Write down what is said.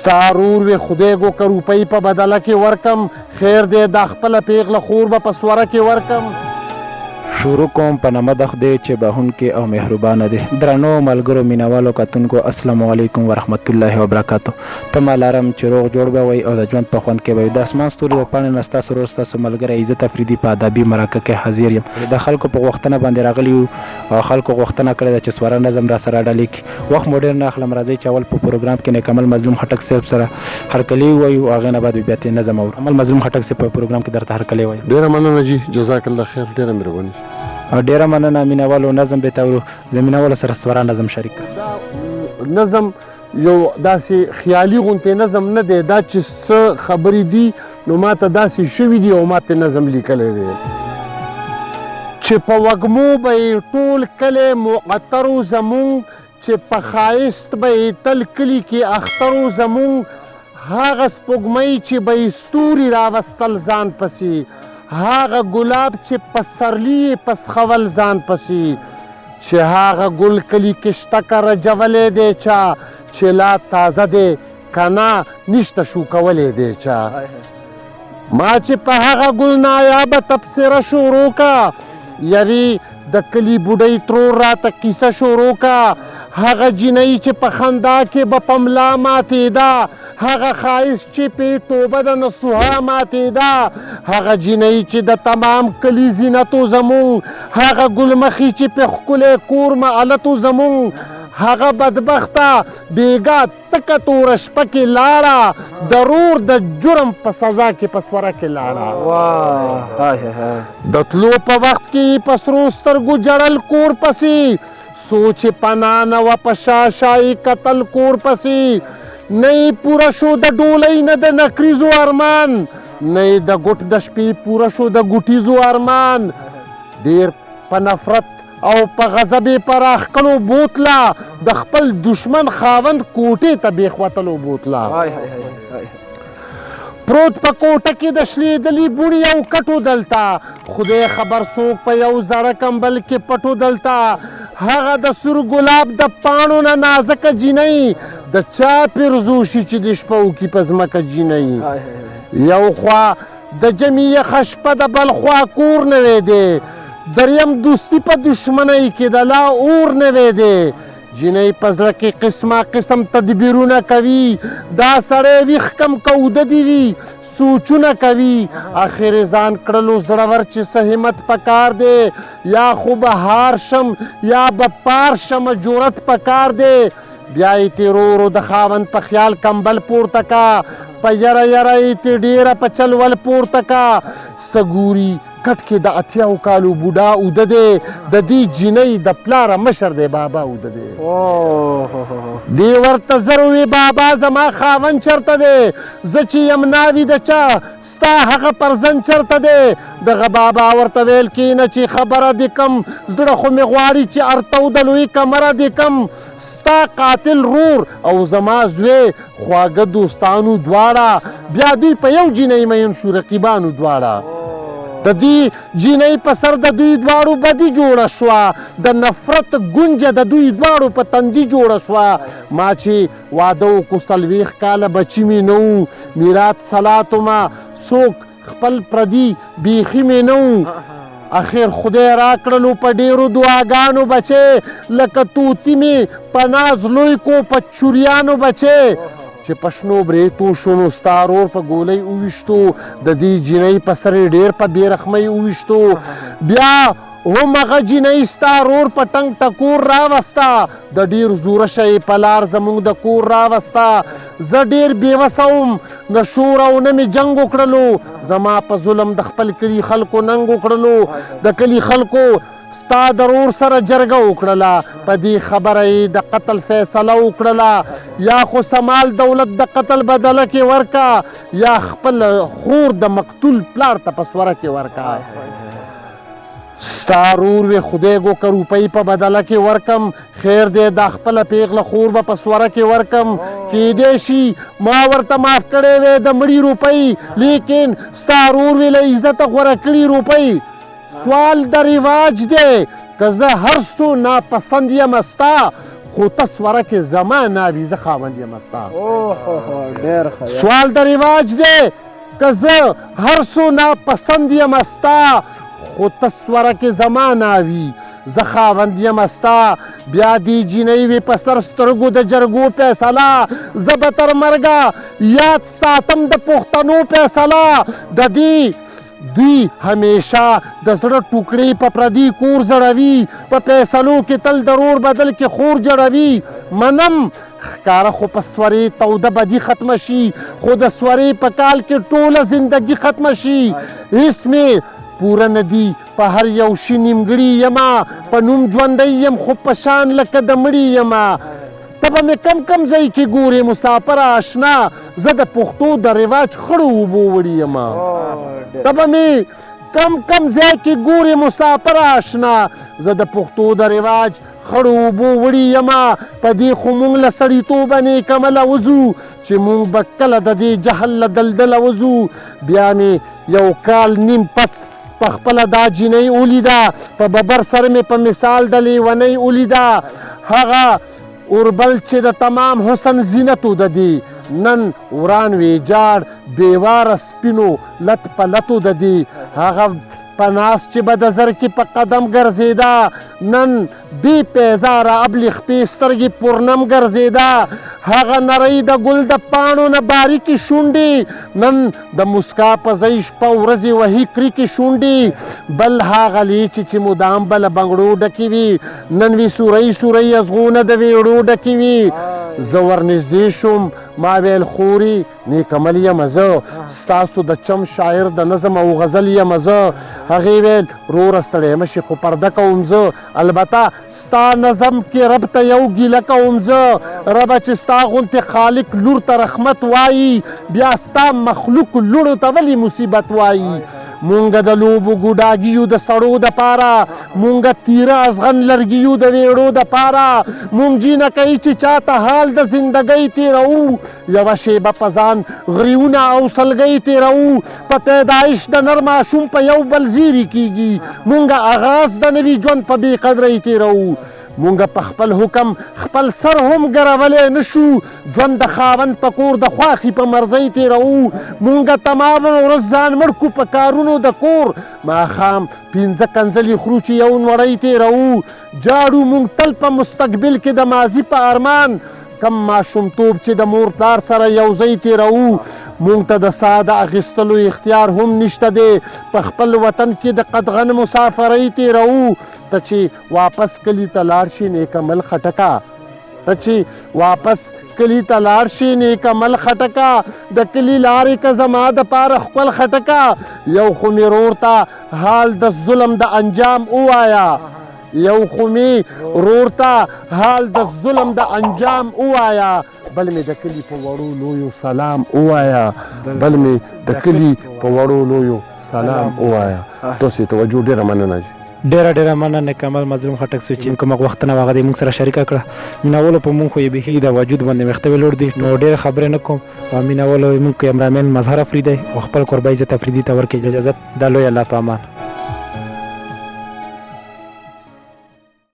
ستارور وی خدای گو که روپی په بدله کې ورکم خیر دی دا خپله پیغله خور به په سوره کې ورکم. شروع کوم په نامه د خدای چې بخښونکی او مهربانه دی. درنو ملګرو مینوالو کتونکو السلام علیکم ورحمت الله وبرکاتو. تمه لرم چې روغ جوړ به وئ او د ژوند په خوند کې به وئ. د اسمان ستوري د پاڼې نه ستاسو ورور ستاسو ملګری عزت افریدي په ادبي مرکه کې حاضر یم. د خلکو په غوښتنه باندې راغلي یو او خلکو غوښتنه کړې ده چې سوره نظم را سره ډالې کړي. وخت مو ډېر نه اخلم، راځئ چې اول په پروګرام کې نیکمل مظلوم خټک صاحب سره هرکلی ووایو، هغې نه بعد بیا ترې نظم اورو. عمل مظلوم خټک صاحب په پروګرام کې درته هرکلی وایم. ډېره مننه جي، جزاک الله خیر، ډېره مهرباني. او ډېره مننه مینوالو. نظم به ته د مینوالو سره سوره نظم شریک نظم یو داسې خیالي غونتې نظم نه دی، دا چې څه خبرې دي نو ما ته داسې شوي دي او ما پې نظم لیکلی دی چې په وږمو به یې ټول کلی معطر و زمونږ، چې په ښایست به یې تل کلي کې اختر و زمونږ، هغه سپوږمۍ چې به یې ستوري راوستل ځان پسې، هغه ګلاب چې په سرلي یې پسخول ځان پسې، چې هغه ګل کلي کې شته که رجولی دی چا، چې لا تازه دی که نه نشته شو کولی دی چا. ما چې په هغه ګل نایابه تبصره شروع کا، یوې د کلي بوډۍ ترور راته کیسه شروع کا، هغه جینۍ چې په خندا کې به په ملا ماتېده، هغه ښایست چې پې توبه د نصوحا ماتېده، هغه جینۍ چې د تمام کلي زینت و زمونږ، هغه ګلمخي چې پې ښکلی کور معلت و زمونږ، هغه بدبخته بیګا تکه توره شپه کې لاړه، ضرور د جرم په سزا کې په سوره کې لاړه. د تلو په وخت کې په سرو سترګو جړل کور پسې، سوچ پناه نه وه په شاشایي کتل کور پسې، نه یې پوره شو د ډولۍ نه د نکریزو ارمان، نه یې د ګوټ د شپې پوره شو د ګوټیزو ارمان، ډېر په نفرت او په غضب یې په راښکلو بوتله، د خپل دشمن خاوند کوټې ته بېخوتلو بوتله. پروت په کوټه کې د شلېدلي بوڼي او کټو دلته، خدای خبر څوک په یو زړه کمبل کې پټو دلته، هغه د سور ګلاب د پاڼو نه نازکه جینۍ، د چا پیرزوشي چې د شپه وکي په ځمکه جینۍ. یو خوا د جمعې یخه شپه د بل خوا کور نوی دی، دریم دوستي په دشمنۍ کې د لا اور نوی دی، جینۍ په زړه کې قسمه قسم تدبیرونه کوي، دا سړی ویښ کم که اوده دې وي سوچونه کوي، آخر ځان کړلو زړور چې څه همت پکار دی، یا خو به هار شم یا به پار شم جرأت پکار دی، بیا یې تیرورو د خاوند په خیال کمبل پورته کا، په یره یره یې تې ډېره په چلول پورته کا، څه ګوري کټ کې د اتیاو کالو بوډا اوده دی، د دې جینۍ د پلاره مشر دی بابا اوده دی. دی ورته زر ووی بابا زما خاوند چرته دی، زه چې یم ناوي د چا ستا هغه پرزن چرته دی، دغه بابا ورته ویل کینه چې خبره دې کم، زړه خو مې غواړي چې ارتو د لوی کمره دې کم، ستا قاتل رور او زما زوی خواږه دوستانو دواړه، بیا دوی په یو جینۍ مین شو رقیبانو دواړه، د دې جینۍ په سر د دوی دواړو بدي جوړه شوه، د نفرت ګونجه د دوی دواړو په تندي جوړه شوه. ما چې واده وکړو 40 کاله بچي مې نه وو، میرات سلاتو ما څوک خپل پردي بیخي مې نه وو، اخر خدای راکړلو په ډېرو دعاګانو بچی، لکه طوطي مې په ناز لوی کو په چوریانو بچی، چې په شنو بریتو شو نو ستا ورور په ګولۍ وویشتو، د دې جینۍ په سر یې ډېر په بېرحمۍ وویشتو، بیا هم هغه جینۍ ستا ورور په ټنګ ټکور راوسته، د ډېر زورشه یې په لار زموږ د کور راوسته، زه ډېر بېوسه وم، نه شور او نه مې جنګ وکړلو، زما په ظلم د خپل کلي خلکو ننګ وکړلو، د کلي خلکو ستا د ورور سره جرګه وکړله، په دې خبره یې د قتل فیصله وکړله، یا خو سمال دولت د قتل بدله کې ورکا، یا خپل خور د مقتول پلار ته په سوره کې ورکا. ستا ورور وی خدای گو که روپۍ په بدله کې ورکم، خیر دی دا خپله پیغله خور به په سوره کې ورکم، کیدای شي ما ورته معاف کړی وی د مړي روپۍ، لیکن ستا ورور وی له عزته غوره کړي روپۍ. سوال د رواج دی که زه هر څو ناپسند یم ستا، خو ته سوره کې زما ناوي زه خاوند یم ستا ډېر ښه سوال د رواج دی که زه هر څو ناپسند یم ستا خو ته سوره کې زما ناوي زه خاوند یم ستا بیا دی جینۍ وي په سر سترګو د جرګو فیصله زه به تر مرګه یاد ساتم د پښتنو فیصله د دې دوی همیشه د زړه ټوکړې په پردي کور زړوي په فیصلو کې تل د رور بدل کې خور جوړوي منم ښکاره خو په سورې توده بدي ختمه شي خو د سورې په کال کې ټوله زندګي ختمه شي هېڅ مې پوره نه دي په هر یو شي نیمګړي یمه په نوم ژوندی یم خو په شان لکه د مړي یمه ته به مې کم ځای کې ګورې مسافر آشنا زه د پښتو د رواج خړو اوبو وړي یمه ته به مې کم ځای کې ګورې مسافر آشنا زه د پښتو د رواج خړو اوبو وړي یمه په دې خو مونږ له سړیتوبه نیکمله وځو چې مونږ به کله د دې جهل له دلدله وځو بیا مې یو کال نیم پس په خپله دا جینۍ ولیده په ببر سره مې په مثال د لیونۍ ولیده هغه اوربل چې د تمام حسن زینتو د دې نن وران ویجاړ بیواره سپینو لت په لتو د دې هغه په ناس چې به د زرکې په قدم ګرځېده نن بې پیزاره ابلې خپې سترګې پورنم ګرځېده هغه نرۍ د ګل د پاڼو نه باریکې شونډې نن د مسکا په ځای شپه ورځې وهي کریکې شونډې بل هغه لیچې چې مدام به له بنګړو ډکې وي نن وي سورۍ ازغونه د ویړو ډکې وي زه ورنږدې شوم ما ویل خوري نیکمل یم زه ستاسو د چم شاعر د نظم او غزل یم زه هغې ویل وروره ستړی مه شي خو پرده کوم زه البته ستا نظم کې رب ته یو ګیله کوم زه ربه چې ستا غوندې خالق لور ته رحمت وایي بیا ستا مخلوق لوړو ته ولې مصیبت وایي مونږ د لوبو ګوډاګیو د سړو دپاره مونږ تیره ازغن لرګیو د ویړو دپاره مونږ جینه کوي چې چاته حال د زندګۍ تیروو یوه شیبه په ځان غریونه او سلګۍ تیروو په پیدایش د نر ماشوم په یو بل زیري کیږي مونږ آغاز د نوي ژوند په بې قدرۍ تیروو مونږ په خپل حکم خپل سر هم ګرولی نشو ژوند د خاوند په کور د خواښې په مرضۍ تیروو مونږ تمامه ورځ ځان مړ کړو په کارونو د کور ماښام پنځه کنځلې خورو چې یو نوړی تیروو جاړو مونږ تل په مستقبل کې د ماضي په ارمان کم ماشومتوب چې د مور پلار سره یو ځای تیروو مونږ ته د ساه د اخیستلو اختیار هم نشته دی په خپل وطن کې د قدغن مسافرۍ تیروو ته چې واپس کلي ته لاړ شي نیکمل خټکه د کلي لارې که زما دپاره ښکل خټکه یو خو مې ورور ته حال د ظلم د انجام ووایه بل مې د کلي په وړو لویو سلام ووایه تاسې توجه ډېره مننه ډېره مننه کمال مظلوم خټک صاحب چې کومه غوښتنه وه هغه دې موږ سره شریکه کړه میناولو په موږ خو یې بیخي د وجود باندې مختوي لوړ دي نو ډېره خبرې نه کوم او میناولو موږ کیمرامین مظهر افریدی او خپل کوربه عزت افریدي ته ورکړي اجازت دا لوی الله په امان